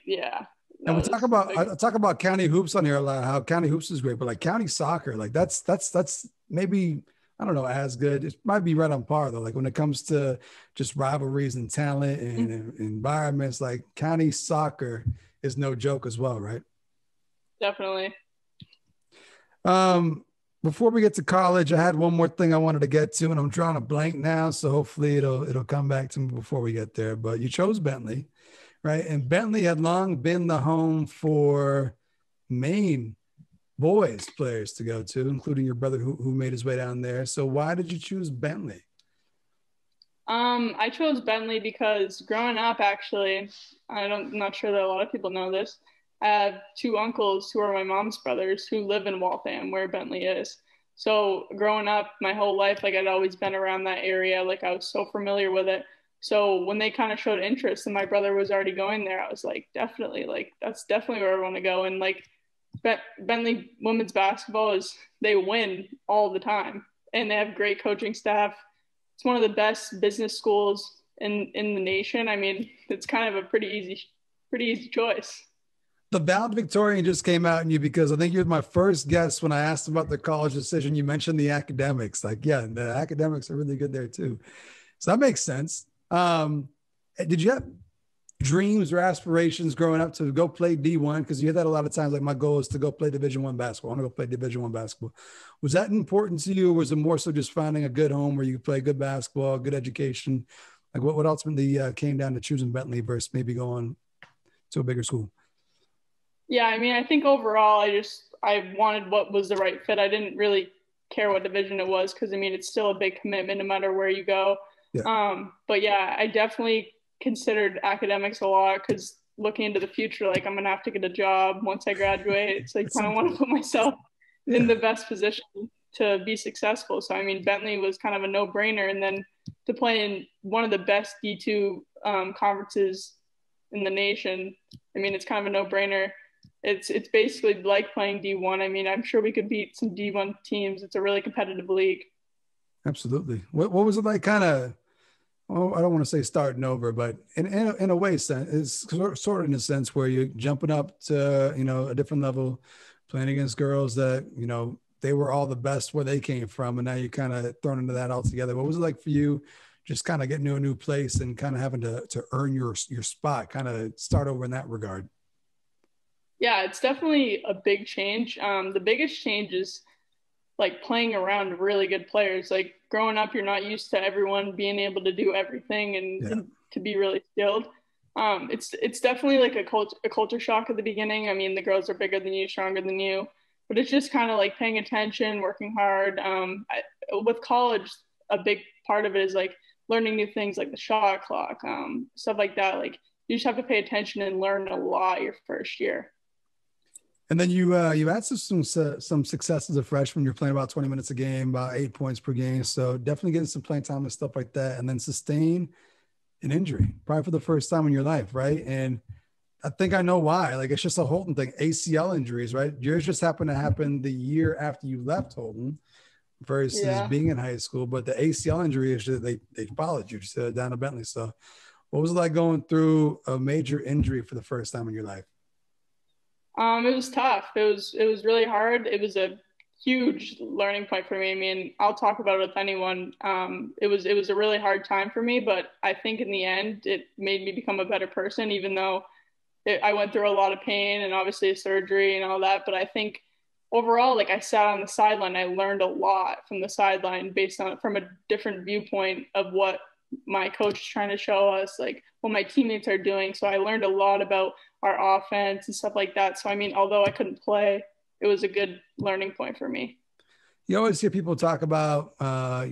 S2: Yeah.
S1: And we talk about county hoops on here a lot. How county hoops is great, but like county soccer, like that's maybe, I don't know, as good. It might be right on par though. Like when it comes to just rivalries and talent and environments, like county soccer is no joke as well, right?
S2: Definitely.
S1: Before we get to college, I had one more thing I wanted to get to, and I'm drawing a blank now. So hopefully it'll come back to me before we get there. But you chose Bentley, right? And Bentley had long been the home for Maine boys players to go to, including your brother who made his way down there. So why did you choose Bentley?
S2: I chose Bentley because growing up, actually, I'm not sure that a lot of people know this. I have 2 uncles who are my mom's brothers who live in Waltham, where Bentley is. So growing up, my whole life, like I'd always been around that area. Like I was so familiar with it. So when they kind of showed interest and my brother was already going there, I was like, definitely, like that's definitely where I want to go. And like Bentley women's basketball they win all the time, and they have great coaching staff. It's one of the best business schools in the nation. I mean, it's kind of a pretty easy choice.
S1: The valedictorian just came out in you because I think you're my first guest when I asked about the college decision. You mentioned the academics. Like, yeah, the academics are really good there too. So that makes sense. Did you have dreams or aspirations growing up to go play D1? Because you hear that a lot of times, like my goal is to go play Division I basketball. I want to go play Division I basketball. Was that important to you, or was it more so just finding a good home where you could play good basketball, good education? Like what ultimately came down to choosing Bentley versus maybe going to a bigger school?
S2: Yeah, I mean, I think overall, I wanted what was the right fit. I didn't really care what division it was because, I mean, it's still a big commitment no matter where you go. Yeah. But yeah, I definitely considered academics a lot because looking into the future, like I'm going to have to get a job once I graduate. So I kind of want to put myself in the best position to be successful. So, I mean, Bentley was kind of a no-brainer. And then to play in one of the best D2 conferences in the nation, I mean, it's kind of a no-brainer. It's basically like playing D1. I mean, I'm sure we could beat some D1 teams. It's a really competitive league.
S1: Absolutely. What was it like kind of, well, I don't want to say starting over, but in a way, it's sort of in a sense where you're jumping up to, a different level, playing against girls that, they were all the best where they came from. And now you're kind of thrown into that altogether. What was it like for you just kind of getting to a new place and kind of having to earn your spot, kind of start over in that regard?
S2: Yeah, it's definitely a big change. The biggest change is like playing around really good players. Like growing up, you're not used to everyone being able to do everything
S1: Yeah.
S2: and to be really skilled. It's definitely like a culture shock at the beginning. I mean, the girls are bigger than you, stronger than you, but it's just kind of like paying attention, working hard. With college, a big part of it is like learning new things like the shot clock, stuff like that. Like you just have to pay attention and learn a lot your first year.
S1: And then you had some success as a freshman. You're playing about 20 minutes a game, about 8 points per game. So definitely getting some playing time and stuff like that. And then sustain an injury, probably for the first time in your life, right? And I think I know why. Like it's just a Holton thing, ACL injuries, right? Yours just happened to happen the year after you left Holton versus
S2: Yeah.
S1: being in high school. But the ACL injury is that they followed you just down to Bentley. So what was it like going through a major injury for the first time in your life?
S2: It was tough. It was really hard. It was a huge learning point for me. I mean, I'll talk about it with anyone. It was a really hard time for me, but I think in the end, it made me become a better person, even though I went through a lot of pain and obviously a surgery and all that. But I think overall, like I sat on the sideline, I learned a lot from the sideline based on from a different viewpoint of what my coach is trying to show us, like what my teammates are doing. So I learned a lot about our offense and stuff like that. So I mean, although I couldn't play, it was a good learning point for me.
S1: You always hear people talk about, I'm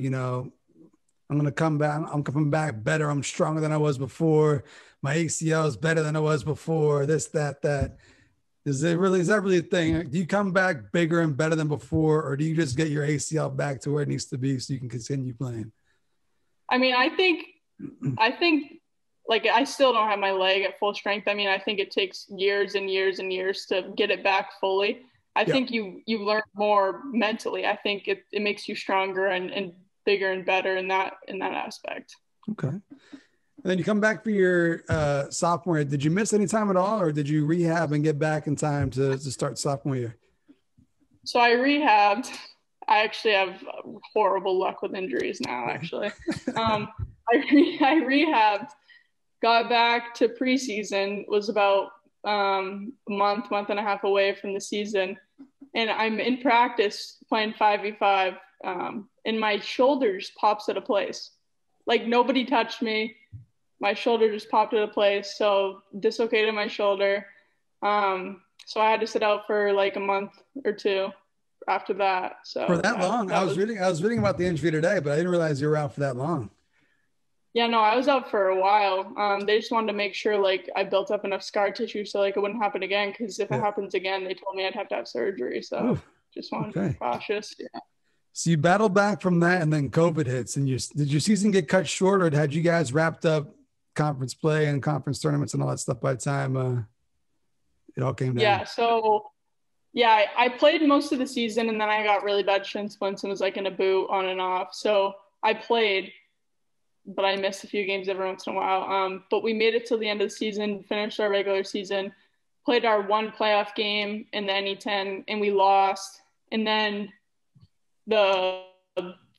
S1: going to come back. I'm coming back better. I'm stronger than I was before. My ACL is better than I was before. This, that, that. Is that really a thing? Do you come back bigger and better than before, or do you just get your ACL back to where it needs to be so you can continue playing?
S2: I mean, I think like I still don't have my leg at full strength. I mean, I think it takes years and years and years to get it back fully. I
S1: Yeah.
S2: think you learn more mentally. I think it makes you stronger and bigger and better in that aspect.
S1: Okay. And then you come back for your sophomore year. Did you miss any time at all, or did you rehab and get back in time to start sophomore year?
S2: So I rehabbed. I actually have horrible luck with injuries now, actually. I rehabbed, got back to preseason, was about a month and a half away from the season. And I'm in practice playing 5v5, and my shoulder just pops out of place. Like nobody touched me. My shoulder just popped out of place. So dislocated my shoulder. So I had to sit out for like a month or two after that.
S1: For
S2: So
S1: that
S2: that
S1: long?
S2: that was
S1: I was reading about the injury today, but I didn't realize you were out for that long.
S2: yeah, no, I was out for a while. They just wanted to make sure like I built up enough scar tissue so like it wouldn't happen again. Because if it
S1: Yeah.
S2: happens again, they told me I'd have to have surgery.
S1: Ooh,
S2: So just wanted to be
S1: okay.
S2: cautious. Yeah.
S1: So you battled back from that, and then COVID hits, and did your season get cut short, or had you guys wrapped up conference play and conference tournaments and all that stuff by the time it all came down?
S2: Yeah. So yeah, I played most of the season, and then I got really bad shin splints and was like in a boot on and off. So I played, but I missed a few games every once in a while. But we made it till the end of the season, finished our regular season, played our one playoff game in the NE10, and we lost. And then the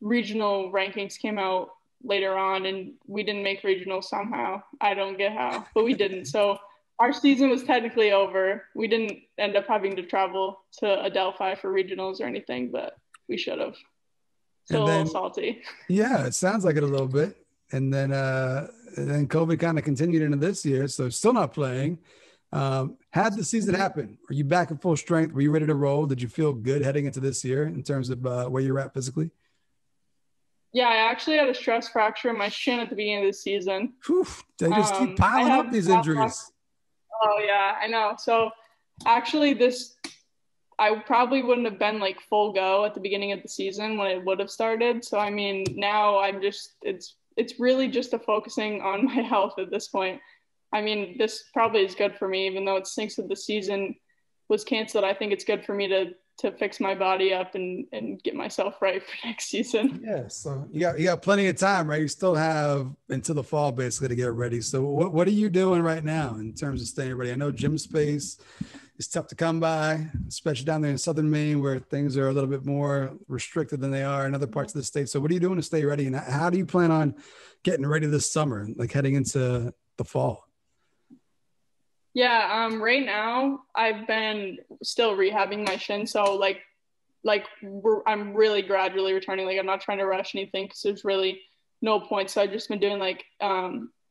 S2: regional rankings came out later on, and we didn't make regional somehow. I don't get how, but we didn't. So our season was technically over. We didn't end up having to travel to Adelphi for regionals or anything, but we should have. Still
S1: And
S2: a little
S1: then,
S2: salty.
S1: yeah, it sounds like it a little bit. And then COVID kind of continued into this year, so still not playing. Had the season happen, were you back in full strength? Were you ready to roll? Did you feel good heading into this year in terms of where you're at physically?
S2: Yeah, I actually had a stress fracture in my shin at the beginning of the season.
S1: Whew, they just keep
S2: I
S1: piling
S2: have
S1: up these
S2: bad luck.
S1: injuries.
S2: Oh yeah, I know. So actually, this I probably wouldn't have been like full go at the beginning of the season when it would have started. So I mean, now I'm just it's really just a focusing on my health at this point. I mean, this probably is good for me, even though it stinks with the season. was canceled, I think it's good for me to fix my body up and get myself right for next season.
S1: Yeah, so you got plenty of time, right? You still have until the fall basically to get ready. So what are you doing right now in terms of staying ready? I know gym space is tough to come by, especially down there in Southern Maine where things are a little bit more restricted than they are in other parts of the state. So what are you doing to stay ready, and how do you plan on getting ready this summer, like heading into the fall?
S2: Yeah, right now I've been still rehabbing my shin, so I'm really gradually returning. Like I'm not trying to rush anything because there's really no point. So I've just been doing like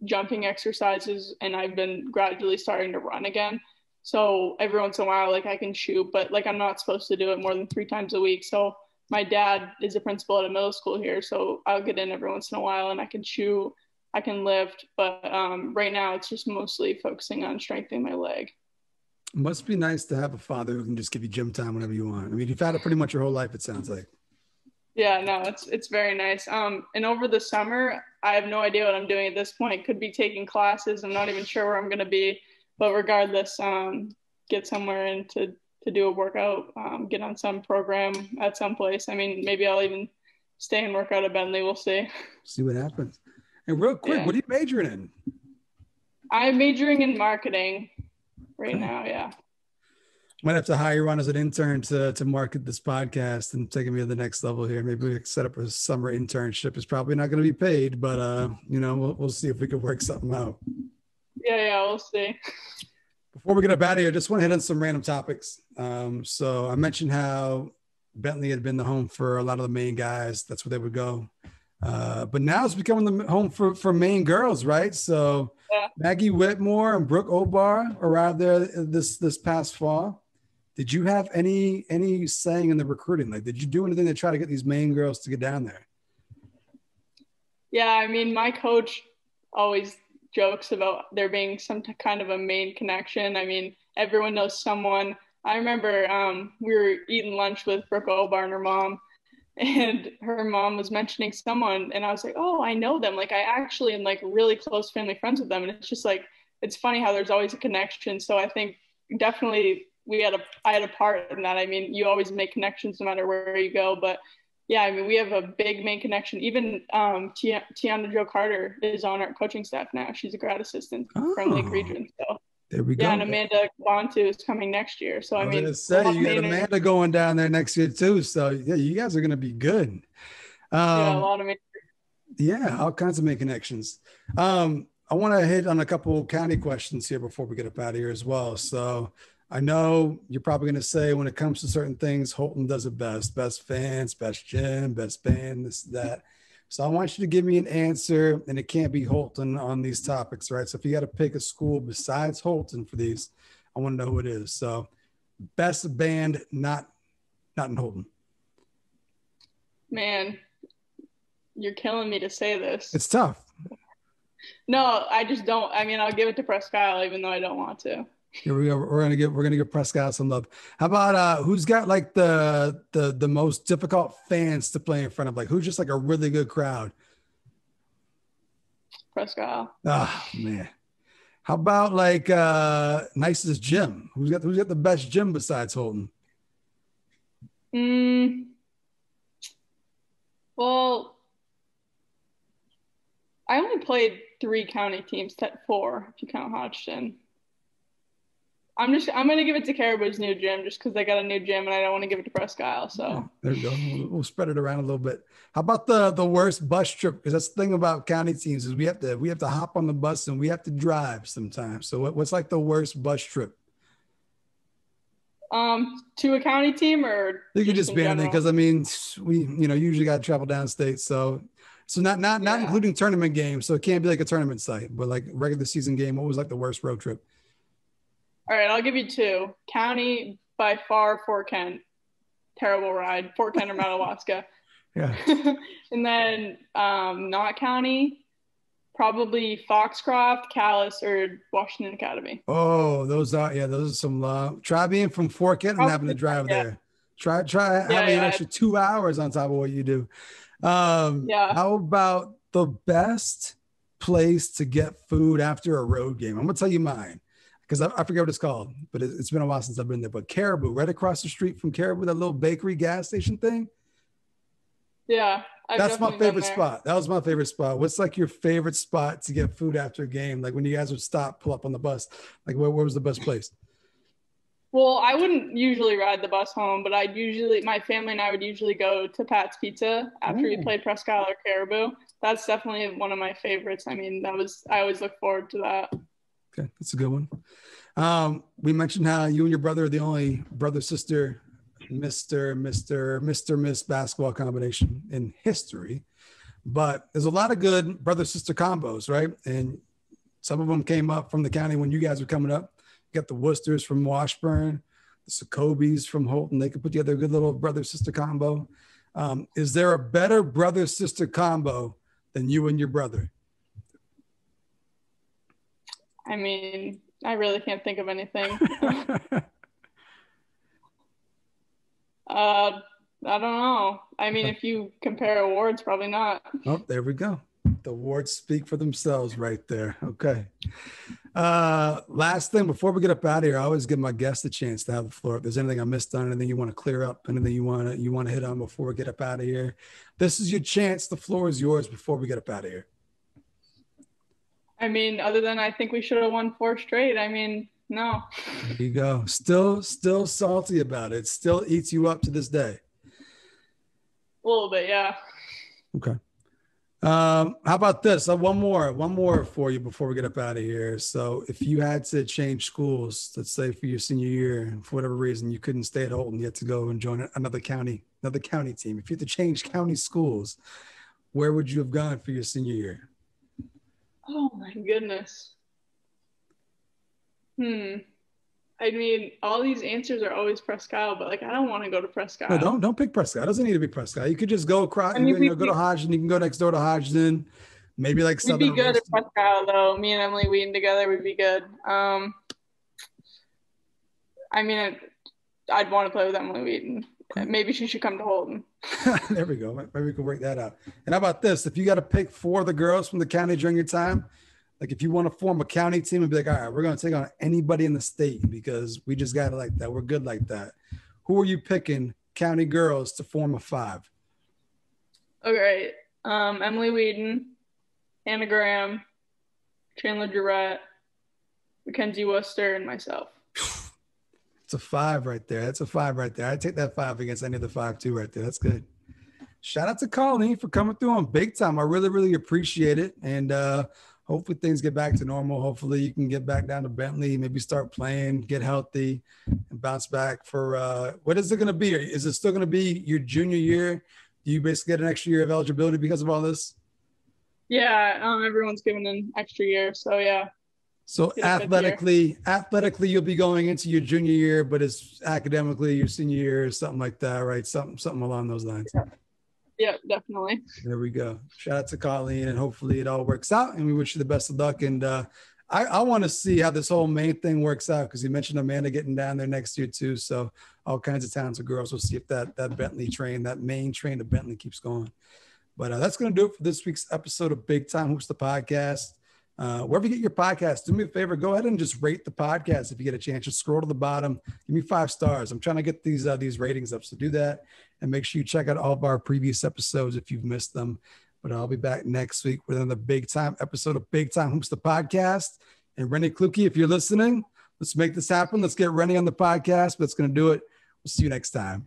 S2: jumping exercises, and I've been gradually starting to run again. So every once in a while, like I can shoot, but like I'm not supposed to do it more than 3 times a week. So my dad is a principal at a middle school here, so I'll get in every once in a while, and I can shoot, I can lift, but right now it's just mostly focusing on strengthening my leg.
S1: Must be nice to have a father who can just give you gym time whenever you want. I mean, you've had it pretty much your whole life, it sounds like.
S2: Yeah, no, it's very nice. And over the summer, I have no idea what I'm doing at this point. Could be taking classes. I'm not even sure where I'm going to be, but regardless, get somewhere and to do a workout, get on some program at some place. I mean, maybe I'll even stay and work out at Bentley. We'll see.
S1: See what happens. And real quick,
S2: Yeah.
S1: What are you majoring in?
S2: I'm majoring in marketing right now. Yeah.
S1: Might have to hire you on as an intern to market this podcast and take me to the next level here. Maybe we could set up a summer internship. It's probably not going to be paid, but we'll see if we can work something out.
S2: Yeah, we'll see.
S1: Before we get up out of here, just want to hit on some random topics. So I mentioned how Bentley had been the home for a lot of the Maine guys. That's where they would go. But now it's becoming the home for Maine girls, right? So yeah. Maggie Whitmore and Brooke Obar arrived there this past fall. Did you have any saying in the recruiting? Like, did you do anything to try to get these Maine girls to get down there?
S2: Yeah, I mean, my coach always jokes about there being some kind of a Maine connection. I mean, everyone knows someone. I remember we were eating lunch with Brooke Obar and her mom, and her mom was mentioning someone, and I was like, oh, I know them. Like, I actually am like really close family friends with them. And it's just like, it's funny how there's always a connection. So I think definitely I had a part in that. I mean, you always make connections no matter where you go. But yeah, I mean, we have a big Maine connection. Even Tiana Jo Carter is on our coaching staff now. She's a grad assistant from Lake Region. So
S1: there we go.
S2: Yeah, and Amanda Bontu is coming next year. So I mean,
S1: you got Amanda going down there next year too. So yeah, you guys are going to be good.
S2: Yeah, a lot of Maine.
S1: Yeah, all kinds of Maine connections. I want to hit on a couple county questions here before we get up out of here as well. So I know you're probably going to say when it comes to certain things, Holton does it best fans, best gym, best band, this, that. So I want you to give me an answer, and it can't be Holton on these topics, right? So if you got to pick a school besides Holton for these, I want to know who it is. So best band, not in Holton.
S2: Man, you're killing me to say this.
S1: It's tough.
S2: No, I just don't. I mean, I'll give it to Presque Isle, even though I don't want to.
S1: Here we go. We're gonna give Presque Isle some love. How about who's got like the most difficult fans to play in front of? Like who's just like a really good crowd?
S2: Presque Isle.
S1: Oh man. How about like nicest gym? Who's got the best gym besides Holton?
S2: Well, I only played 3 county teams, 4 if you count Hodgson. I'm gonna give it to Caribou's new gym just because they got a new gym, and I don't want to give it to Presque Isle. So
S1: yeah, there you go. We'll spread it around a little bit. How about the worst bus trip? Because that's the thing about county teams is we have to hop on the bus and we have to drive sometimes. So what's like the worst bus trip?
S2: To a county team, or
S1: you could just be on it because I mean we usually got to travel downstate, so not including tournament games. So it can't be like a tournament site, but like regular season game. What was like the worst road trip?
S2: All right, I'll give you 2. County by far, Fort Kent. Terrible ride. Fort Kent or Madawaska.
S1: Yeah.
S2: And then not county, probably Foxcroft, Calais, or Washington Academy.
S1: Oh, those are some try being from Fort Kent and having to drive there. Try having an extra 2 hours on top of what you do. How about the best place to get food after a road game? I'm gonna tell you mine. because I forget what it's called, but it's been a while since I've been there. But Caribou, right across the street from Caribou, that little bakery gas station thing.
S2: Yeah.
S1: That's my favorite spot. That was my favorite spot. What's like your favorite spot to get food after a game? Like when you guys would stop, pull up on the bus, like where was the best place?
S2: Well, I wouldn't usually ride the bus home, but my family and I would usually go to Pat's Pizza after we played Presque Isle or Caribou. That's definitely one of my favorites. I mean, I always look forward to that.
S1: Okay, that's a good one. We mentioned how you and your brother are the only brother-sister Miss Basketball combination in history, but there's a lot of good brother-sister combos, right? And some of them came up from the county when you guys were coming up. You got the Worcesters from Washburn, the Sacobis from Holton. They could put together a good little brother-sister combo. Is there a better brother-sister combo than you and your brother?
S2: I mean, I really can't think of anything. I don't know. I mean, if you compare awards, probably not.
S1: Oh, there we go. The awards speak for themselves right there. Okay. Last thing before we get up out of here, I always give my guests a chance to have the floor. If there's anything I missed on, anything you want to clear up, anything you want to hit on before we get up out of here, this is your chance. The floor is yours before we get up out of here.
S2: I mean, other than I think we should have won 4 straight. I mean, no.
S1: There you go. Still salty about it. Still eats you up to this day.
S2: A little bit, yeah.
S1: Okay. How about this? One more for you before we get up out of here. So if you had to change schools, let's say for your senior year, and for whatever reason you couldn't stay at Holton, you had to go and join another county team. If you had to change county schools, where would you have gone for your senior year?
S2: Oh my goodness. I mean, all these answers are always Presque Isle, but like I don't want to go to Presque Isle.
S1: No, don't pick Presque Isle. It doesn't need to be Presque Isle. You could just go across. Go to Hodgson. You can go next door to Hodgson. Maybe like
S2: Southern. We'd be good at Presque Isle though. Me and Emily Wheaton together would be good. I mean, I'd want to play with Emily Wheaton. Maybe she should come to Holton.
S1: There we go. Maybe we can work that out. And how about this? If you got to pick 4 of the girls from the county during your time, like if you want to form a county team and be like, all right, we're going to take on anybody in the state because we just got it like that. We're good like that. Who are you picking, county girls, to form a 5?
S2: Okay. Emily Wheaton, Anna Graham, Chandler Durrett, Mackenzie Worcester, and myself.
S1: It's a 5 right there. That's a 5 right there. I'd take that 5 against any of the 5 too right there. That's good. Shout out to Kolleen for coming through on big time. I really, really appreciate it. And hopefully things get back to normal. Hopefully you can get back down to Bentley, maybe start playing, get healthy, and bounce back for what is it going to be? Is it still going to be your junior year? Do you basically get an extra year of eligibility because of all this?
S2: Yeah, everyone's given an extra year. So, yeah.
S1: So athletically, you'll be going into your junior year, but it's academically your senior year, something like that, right? Something along those lines.
S2: Yeah, definitely.
S1: There we go. Shout out to Kolleen, and hopefully it all works out. And we wish you the best of luck. And I want to see how this whole main thing works out because you mentioned Amanda getting down there next year too. So all kinds of talented girls. We'll see if that Bentley train, that main train to Bentley, keeps going. But that's going to do it for this week's episode of Big Time Hoops, the podcast. Wherever you get your podcast, do me a favor, go ahead and just rate the podcast if you get a chance. Just scroll to the bottom, give me 5 stars. I'm trying to get these ratings up, so do that, and make sure you check out all of our previous episodes if you've missed them. But I'll be back next week with another big time episode of Big Time Hoops, the podcast. And Rennie Kluke, if you're listening, let's make this happen. Let's get Rennie on the podcast. But that's going to do it. We'll see you next time.